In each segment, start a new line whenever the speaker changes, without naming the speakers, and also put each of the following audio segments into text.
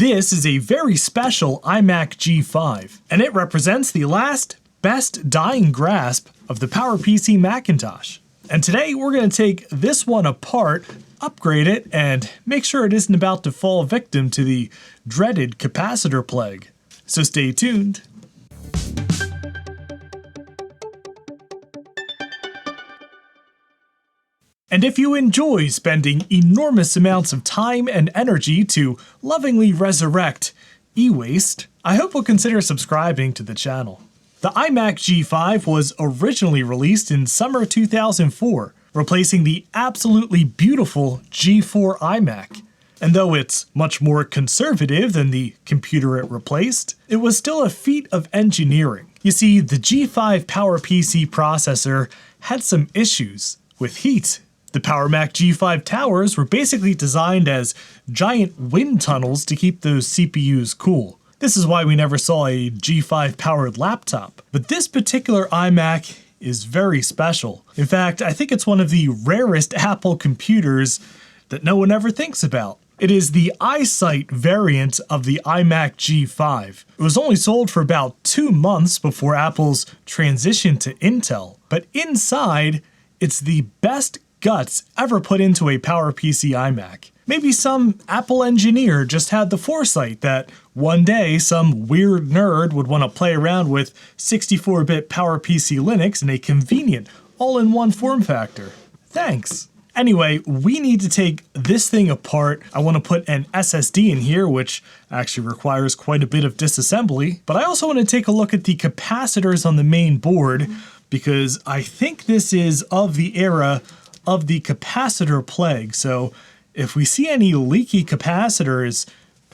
This is a very special iMac G5, and it represents the last, best dying grasp of the PowerPC Macintosh. And today we're going to take this one apart, upgrade it, and make sure it isn't about to fall victim to the dreaded capacitor plague. So stay tuned. And if you enjoy spending enormous amounts of time and energy to lovingly resurrect e-waste, I hope you'll consider subscribing to the channel. The iMac G5 was originally released in summer 2004, replacing the absolutely beautiful G4 iMac. And though it's much more conservative than the computer it replaced, it was still a feat of engineering. You see, the G5 PowerPC processor had some issues with heat. The PowerMac G5 towers were basically designed as giant wind tunnels to keep those CPUs cool. This is why we never saw a G5 powered laptop. But this particular iMac is very special. In fact, I think it's one of the rarest Apple computers that no one ever thinks about. It is the iSight variant of the iMac G5. It was only sold for about 2 months before Apple's transition to Intel. But inside, it's the best guts ever put into a PowerPC iMac. Maybe some Apple engineer just had the foresight that one day some weird nerd would want to play around with 64-bit PowerPC Linux in a convenient, all-in-one form factor. Thanks. Anyway, we need to take this thing apart. I want to put an SSD in here, which actually requires quite a bit of disassembly. But I also want to take a look at the capacitors on the main board, because I think this is of the era of the capacitor plague, so if we see any leaky capacitors,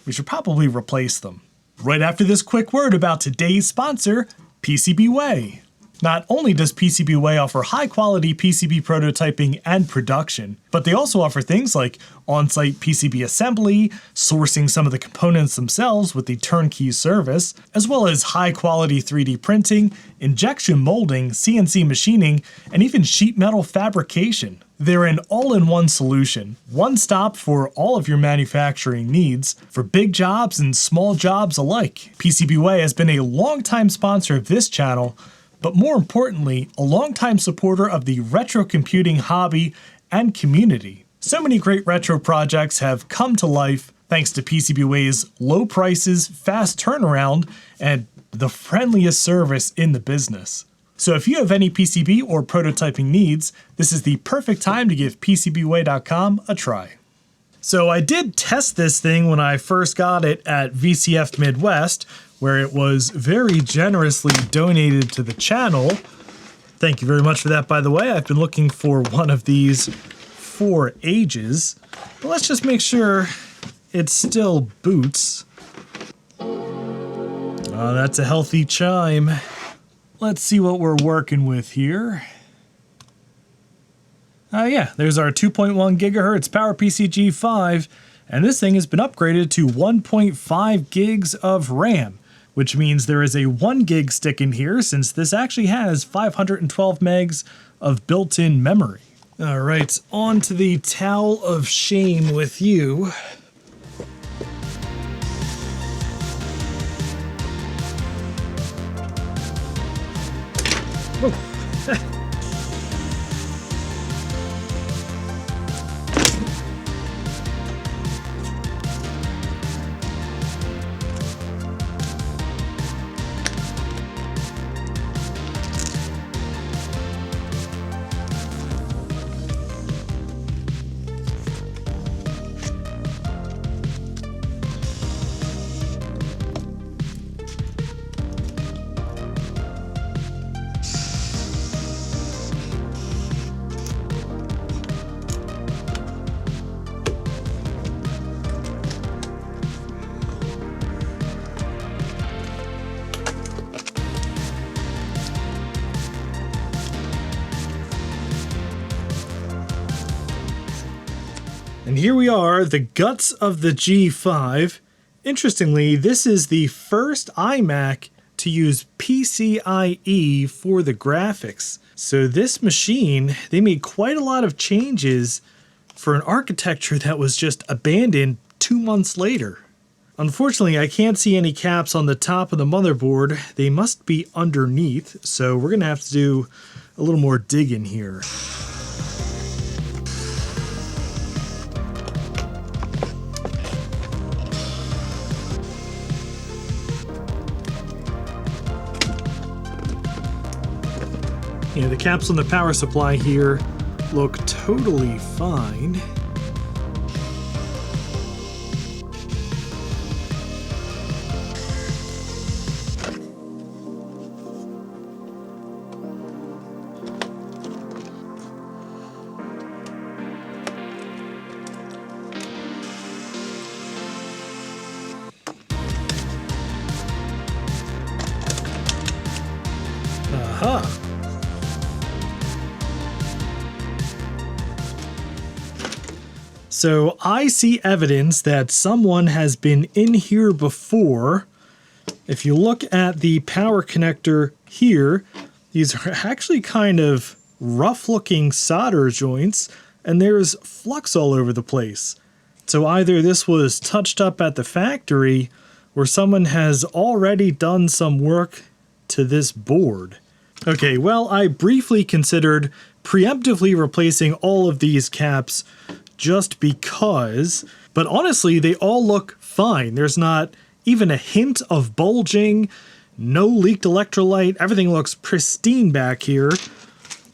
we should probably replace them. Right after this quick word about today's sponsor, PCBWay. Not only does PCBWay offer high-quality PCB prototyping and production, but they also offer things like on-site PCB assembly, sourcing some of the components themselves with the turnkey service, as well as high-quality 3D printing, injection molding, CNC machining, and even sheet metal fabrication. They're an all-in-one solution, one stop for all of your manufacturing needs, for big jobs and small jobs alike. PCBWay has been a longtime sponsor of this channel, but more importantly, a longtime supporter of the retro computing hobby and community. So many great retro projects have come to life thanks to PCBWay's low prices, fast turnaround, and the friendliest service in the business. So if you have any PCB or prototyping needs, this is the perfect time to give PCBWay.com a try. So I did test this thing when I first got it at VCF Midwest, where it was very generously donated to the channel. Thank you very much for that, by the way. I've been looking for one of these for ages. But let's just make sure it still boots. Oh, that's a healthy chime. Let's see what we're working with here. Yeah, there's our 2.1 gigahertz PowerPC G5, and this thing has been upgraded to 1.5 gigs of RAM, which means there is a 1 gig stick in here, since this actually has 512 megs of built-in memory. All right, on to the towel of shame with you. And here we are, the guts of the G5. Interestingly, this is the first iMac to use PCIe for the graphics. So this machine, they made quite a lot of changes for an architecture that was just abandoned 2 months later. Unfortunately, I can't see any caps on the top of the motherboard. They must be underneath, so we're gonna have to do a little more digging here. You know, the caps on the power supply here look totally fine. Aha. So I see evidence that someone has been in here before. If you look at the power connector here, these are actually kind of rough looking solder joints, and there's flux all over the place. So either this was touched up at the factory, or someone has already done some work to this board. Okay, well, I briefly considered preemptively replacing all of these caps just because, but honestly, they all look fine. There's not even a hint of bulging, no leaked electrolyte, everything looks pristine back here.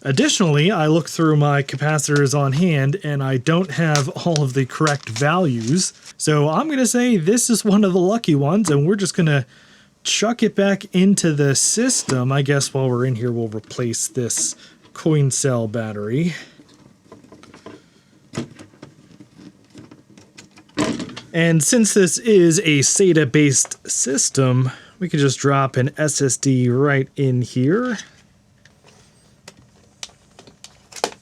Additionally, I looked through my capacitors on hand and I don't have all of the correct values. So I'm gonna say this is one of the lucky ones, and we're just gonna chuck it back into the system. I guess while we're in here, we'll replace this coin cell battery. And since this is a SATA-based system, we could just drop an SSD right in here.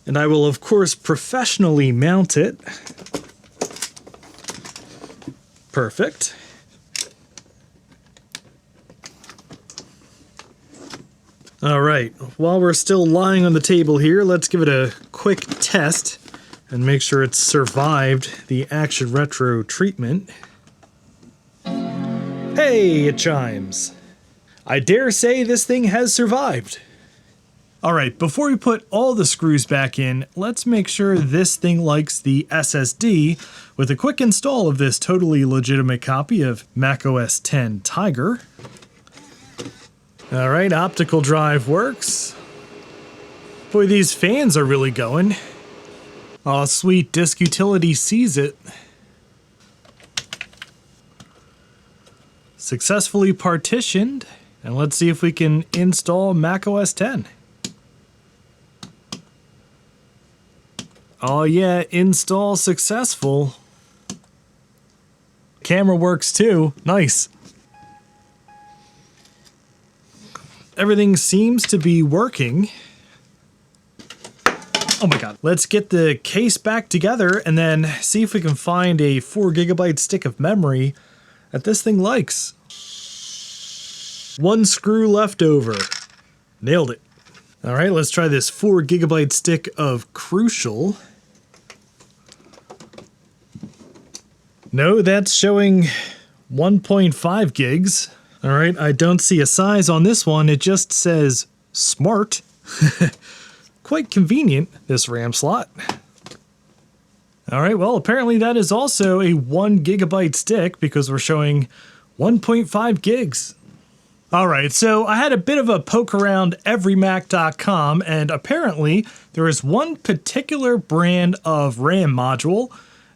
And I will, of course, professionally mount it. Perfect. All right, while we're still lying on the table here, let's give it a quick test and make sure it's survived the Action Retro treatment. Hey, it chimes. I dare say this thing has survived. All right, before we put all the screws back in, let's make sure this thing likes the SSD with a quick install of this totally legitimate copy of macOS 10 Tiger. All right, optical drive works. Boy, these fans are really going. Aw, sweet, disk utility sees it. Successfully partitioned, and let's see if we can install macOS 10. Oh yeah, install successful. Camera works too, nice. Everything seems to be working. Oh my god. Let's get the case back together and then see if we can find a 4 GB stick of memory that this thing likes. One screw left over. Nailed it. All right, let's try this 4 GB stick of Crucial. No, that's showing 1.5 gigs. All right, I don't see a size on this one. It just says Smart. Quite convenient, this RAM slot. All right, well, apparently that is also a 1 GB stick because we're showing 1.5 gigs. All right, so I had a bit of a poke around everymac.com, and apparently there is one particular brand of RAM module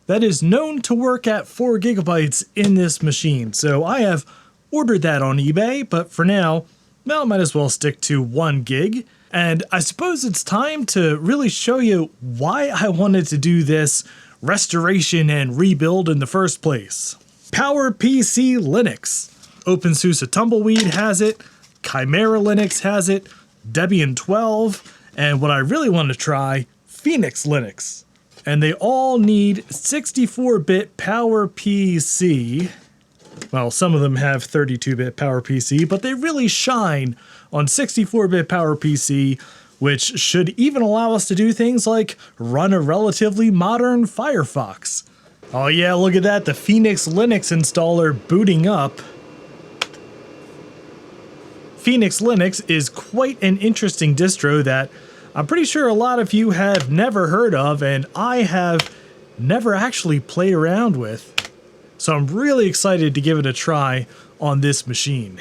that is known to work at 4 GB in this machine. So I have ordered that on eBay, but for now, well, might as well stick to 1 gig. And I suppose it's time to really show you why I wanted to do this restoration and rebuild in the first place. PowerPC Linux. OpenSUSE Tumbleweed has it, Chimera Linux has it, Debian 12, and what I really want to try, Phoenix Linux. And they all need 64-bit PowerPC. Well, some of them have 32-bit PowerPC, but they really shine on 64-bit PowerPC, which should even allow us to do things like run a relatively modern Firefox. Oh yeah, look at that, the Phoenix Linux installer booting up. Phoenix Linux is quite an interesting distro that I'm pretty sure a lot of you have never heard of, and I have never actually played around with. So I'm really excited to give it a try on this machine.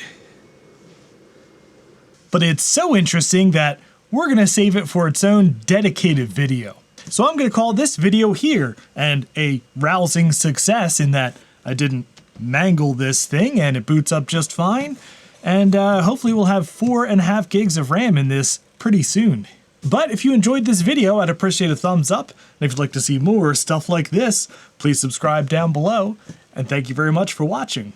But it's so interesting that we're going to save it for its own dedicated video. So I'm going to call this video here, and a rousing success in that I didn't mangle this thing and it boots up just fine. And hopefully we'll have 4.5 gigs of RAM in this pretty soon. But if you enjoyed this video, I'd appreciate a thumbs up. And if you'd like to see more stuff like this, please subscribe down below. And thank you very much for watching.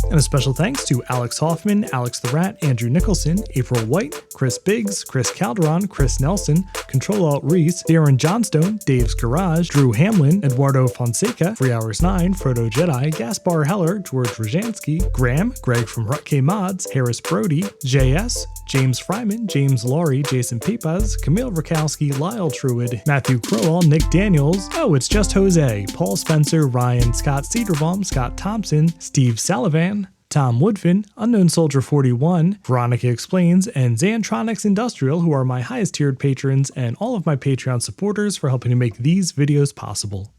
And a special thanks to Alex Hoffman, Alex the Rat, Andrew Nicholson, April White, Chris Biggs, Chris Calderon, Chris Nelson, Control-Alt-Reese, Darren Johnstone, Dave's Garage, Drew Hamlin, Eduardo Fonseca, 3 Hours 9, Frodo Jedi, Gaspar Heller, George Rzansky, Graham, Greg from Rutk Mods, Harris Brody, JS, James Fryman, James Laurie, Jason Pepas, Camille Rakowski, Lyle Truid, Matthew Crowell, Nick Daniels, Oh It's Just Jose, Paul Spencer, Ryan, Scott Cedarbaum, Scott Thompson, Steve Salavan, Tom Woodfin, Unknown Soldier 41, Veronica Explains, and Xantronics Industrial, who are my highest tiered patrons and all of my Patreon supporters for helping to make these videos possible.